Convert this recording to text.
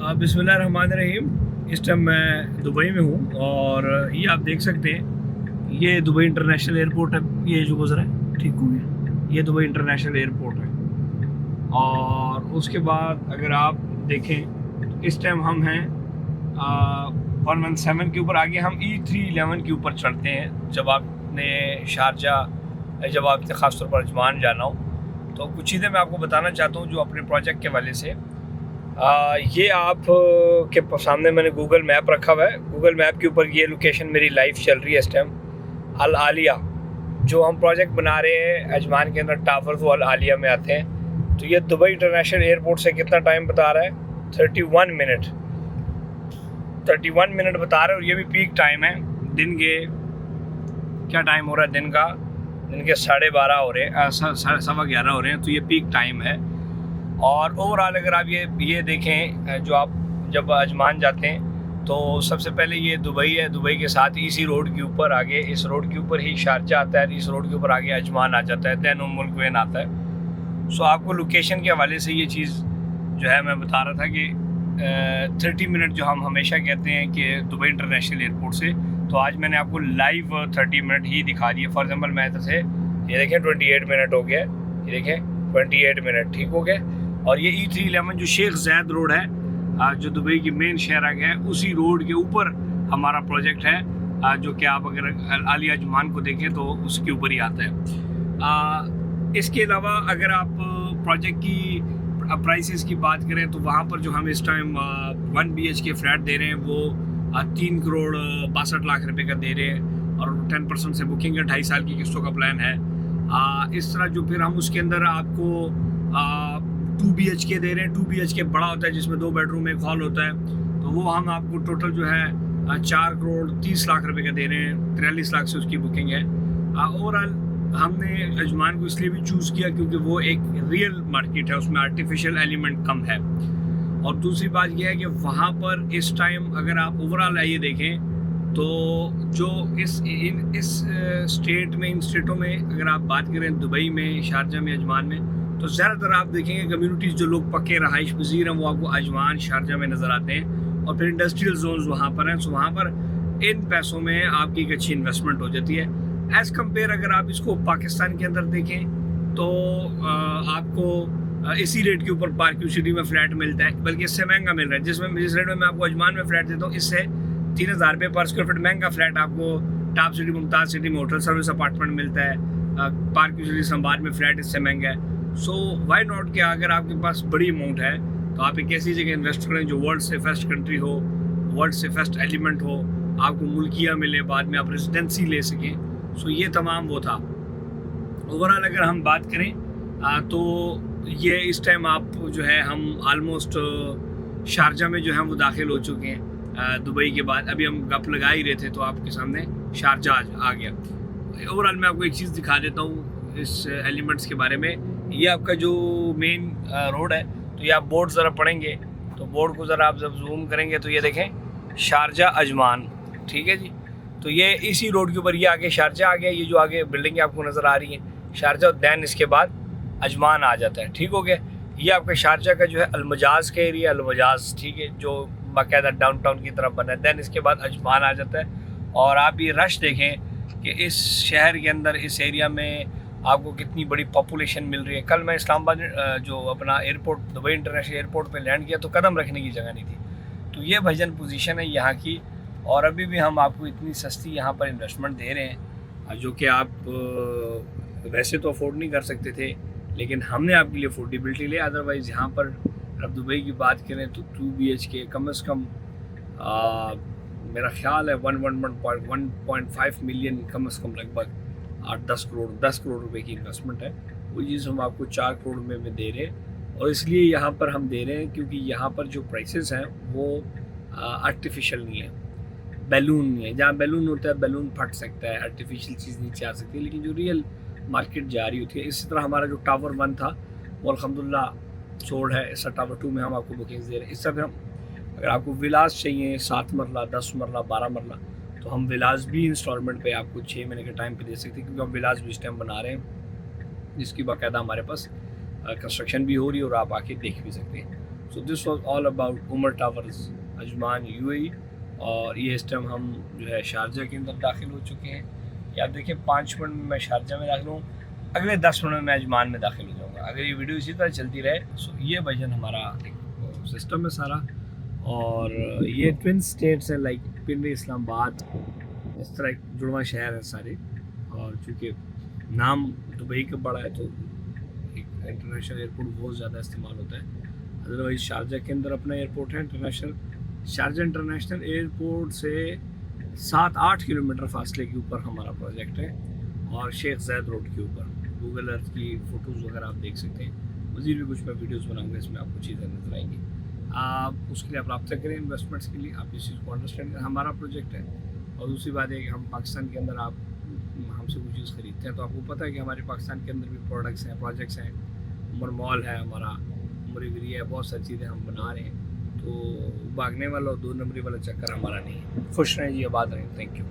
बिस्मिल्लाहिर्रहमानिर्रहीम। इस टाइम मैं दुबई में हूँ और ये आप देख सकते हैं, ये दुबई इंटरनेशनल एयरपोर्ट है। ये जो गुजरा है, ठीक हो गया, ये दुबई इंटरनेशनल एयरपोर्ट है। और उसके बाद अगर आप देखें, इस टाइम हम हैं 117 के ऊपर। आगे हम E311 के ऊपर चढ़ते हैं। जब आपने शारजाह, जब आपने ख़ासतौर पर अजमान जाना हो, तो कुछ चीज़ें मैं आपको बताना चाहता हूँ जो अपने प्रोजेक्ट के हवाले से। ये आप के सामने मैंने गूगल मैप रखा हुआ है। गूगल मैप के ऊपर ये लोकेशन मेरी लाइव चल रही है इस टाइम। अल आलिया जो हम प्रोजेक्ट बना रहे हैं अजमान के अंदर, टावर्स वो अल आलिया में आते हैं। तो ये दुबई इंटरनेशनल एयरपोर्ट से कितना टाइम बता रहा है? 31 मिनट 31 मिनट बता रहा है। और ये भी पीक टाइम है। दिन के क्या टाइम हो रहा है? दिन के 12:30 हो रहे हैं, 11:15 हो रहे हैं। तो ये पीक टाइम है। और ओवरऑल अगर आप ये देखें, जो आप जब अजमान जाते हैं तो सबसे पहले ये दुबई है। दुबई के साथ इसी रोड के ऊपर आगे, इस रोड के ऊपर ही शारजा आता है, इस रोड के ऊपर आगे अजमान आ जाता है, दैन उम्मुल क्वैन आता है। सो आपको लोकेशन के हवाले से ये चीज़ जो है मैं बता रहा था कि 30 मिनट जो हम हमेशा कहते हैं कि दुबई इंटरनेशनल एयरपोर्ट से, तो आज मैंने आपको लाइव 30 मिनट ही दिखा दिए। फॉर एग्जाम्पल मैं इधर से ये देखें 28 मिनट हो गया, ये देखें 28 मिनट ठीक हो गया। और ये E311 जो शेख ज़ैद रोड है, जो दुबई की मेन शहर है, उसी रोड के ऊपर हमारा प्रोजेक्ट है, जो कि आप अगर आलिया अजमान को देखें तो उसके ऊपर ही आता है। इसके अलावा अगर आप प्रोजेक्ट की प्राइसेस की बात करें तो वहाँ पर जो हम इस टाइम 1 BHK फ्लैट दे रहे हैं वो 3 करोड़ 62 लाख रुपए का दे रहे हैं। और 10% से बुकिंग है, 2.5 साल की किस्तों का प्लान है। इस तरह जो फिर हम उसके अंदर आपको 2 BHK दे रहे हैं। 2 BHK बड़ा होता है जिसमें 2 बेडरूम एक हॉल होता है। तो वो हम आपको टोटल जो है 4 करोड़ 30 लाख रुपए का दे रहे हैं। 43 लाख से उसकी बुकिंग है। ओवरऑल हमने अजमान को इसलिए भी चूज़ किया क्योंकि वो एक रियल मार्केट है, उसमें आर्टिफिशियल एलिमेंट कम है। और दूसरी बात यह है कि वहाँ पर इस टाइम अगर आप ओवरऑल आइए देखें तो जो इस स्टेट में, इन स्टेटों में अगर आप बात करें, दुबई में, शारजा में, अजमान में, तो ज़्यादातर आप देखेंगे कम्युनिटीज़ जो लोग पक्के रहाइश पजीर हैं वो आपको अजमान, शारजा में नज़र आते हैं। और फिर इंडस्ट्रियल जोन्स वहाँ पर हैं। सो वहाँ पर इन पैसों में आपकी एक अच्छी इन्वेस्टमेंट हो जाती है। एज़ कम्पेयर अगर आप इसको पाकिस्तान के अंदर देखें तो आपको इसी रेट के ऊपर पार्क सिटी में फ्लैट मिलता है, बल्कि इससे महंगा मिल रहा है। जिस रेट में मैं आपको अजमान में फ्लैट देता हूँ, इससे 3000 रुपये पर स्क्वायर फीट महंगा फ्लैट आपको टॉप सिटी, मुमताज़ सिटी में होटल सर्विस अपार्टमेंट मिलता है। पार्क सिटी संबाद में फ्लैट इससे महंगा है। सो वाई नॉट कि अगर आपके पास बड़ी अमाउंट है तो आप एक ऐसी जगह इन्वेस्ट करें जो वर्ल्ड सेफेस्ट कंट्री हो, वर्ल्ड सेफेस्ट एलिमेंट हो, आपको मुल्किया मिले, बाद में आप रेजिडेंसी ले सकें। सो ये तमाम वो था। ओवरऑल अगर हम बात करें तो ये इस टाइम आप जो है हम आलमोस्ट शारजा में जो है वो दाखिल हो चुके हैं। दुबई के बाद अभी हम गप लगा ही रहे थे तो आपके सामने शारजा आ गया। ओवरऑल मैं आपको एक चीज़ दिखा देता हूँ इस एलिमेंट्स के बारे में। ये आपका जो मेन रोड है, तो ये आप बोर्ड ज़रा पढ़ेंगे तो बोर्ड को ज़रा आप जब जूम करेंगे तो ये देखें शारजा अजमान, ठीक है जी। तो ये इसी रोड के ऊपर ये आगे शारजा आ गया। ये जो आगे बिल्डिंग आपको नज़र आ रही है शारजा, दैन इसके बाद अजमान आ जाता है, ठीक हो गया। ये आपका शारजा का जो है अलमजाज का एरिया, अलमजाज, ठीक है, जो बाकायदा डाउनटाउन की तरफ बना है। दैन इसके बाद अजमान आ जाता है। और आप ये रश देखें कि इस शहर के अंदर, इस एरिया में आपको कितनी बड़ी पॉपुलेशन मिल रही है। कल मैं इस्लामाबाद जो अपना एयरपोर्ट, दुबई इंटरनेशनल एयरपोर्ट पे लैंड किया तो कदम रखने की जगह नहीं थी। तो ये भजन पोजीशन है यहाँ की। और अभी भी हम आपको इतनी सस्ती यहाँ पर इन्वेस्टमेंट दे रहे हैं जो कि आप वैसे तो अफोर्ड नहीं कर सकते थे, लेकिन हमने आपके लिए अफोर्डेबिलिटी लिया। अदरवाइज़ यहाँ पर अब दुबई की बात करें तो 2 BHK कम से कम मेरा ख्याल है 1.5 मिलियन, कम से कम लगभग 8-10 करोड़ 10 करोड़ रुपए की इन्वेस्टमेंट है। वो चीज़ हम आपको 4 करोड़ में दे रहे हैं। और इसलिए यहाँ पर हम दे रहे हैं क्योंकि यहाँ पर जो प्राइसेस हैं वो आर्टिफिशियल नहीं है, बैलून नहीं है। जहाँ बैलून होता है बैलून फट सकता है, आर्टिफिशियल चीज़ नीचे आ सकती है, लेकिन जो रियल मार्केट जा रही होती है। इसी तरह हमारा जो टावर 1 था वो अल्हम्दुलिल्लाह सोल्ड है। इस टावर 2 में हम आपको बुकिंग्स दे रहे हैं। इस तरह हम अगर आपको विलास चाहिए 7 मरला, 10 मरला, 12 मरला, तो हम विलास भी इंस्टॉलमेंट पे आपको 6 महीने के टाइम पे दे सकते हैं, क्योंकि हम विलास भी इस टाइम बना रहे हैं जिसकी बाकायदा हमारे पास कंस्ट्रक्शन भी हो रही है और आप आके देख भी सकते हैं। So this was all about Umar towers Ajman UAE. और ये इस टाइम हम जो है शारजा के अंदर दाखिल हो चुके हैं। या आप देखिए 5 मिनट में मैं शारजा में दाखिल हूँ, अगले 10 मिनट में मैं अजमान में दाखिल हो जाऊँगा। अगर ये वीडियो इसी तरह चलती रहे सो ये वजन हमारा एक सिस्टम है सारा। और ये ट्विन स्टेट्स हैं लाइक पिंडी इस्लामाबाद, इस तरह एक जुड़वा शहर है सारे। और चूँकि नाम दुबई का बड़ा है तो एक इंटरनेशनल एयरपोर्ट बहुत ज़्यादा इस्तेमाल होता है। अदरवाइज़ शारजा के अंदर अपना एयरपोर्ट है इंटरनेशनल। शारजा इंटरनेशनल एयरपोर्ट से 7-8 किलोमीटर फासले के ऊपर हमारा प्रोजेक्ट है और शेख ज़ैद रोड के ऊपर। गूगल अर्थ की फ़ोटोज़ वगैरह आप देख सकते हैं। मज़ीद भी कुछ मैं वीडियोज़ बनाऊँगा, इसमें आपको चीज़ें नजर आएंगी। आप उसके लिए आप रब्ता करें इन्वेस्टमेंट्स के लिए, आप इस चीज़ को अंडरस्टैंड करें। हमारा प्रोजेक्ट है। और दूसरी बात है कि हम पाकिस्तान के अंदर आप हमसे कोई चीज़ ख़रीदते हैं तो आपको पता है कि हमारे पाकिस्तान के अंदर भी प्रोडक्ट्स हैं, प्रोजेक्ट्स हैं। उमर मॉल है हमारा, उमर एरिया है, बहुत सारी चीज़ें हम बना रहे हैं। तो भागने वाला और 2 नंबरी वाला चक्कर हमारा नहीं है। खुश रहें जी, आबाद रहें। Thank you.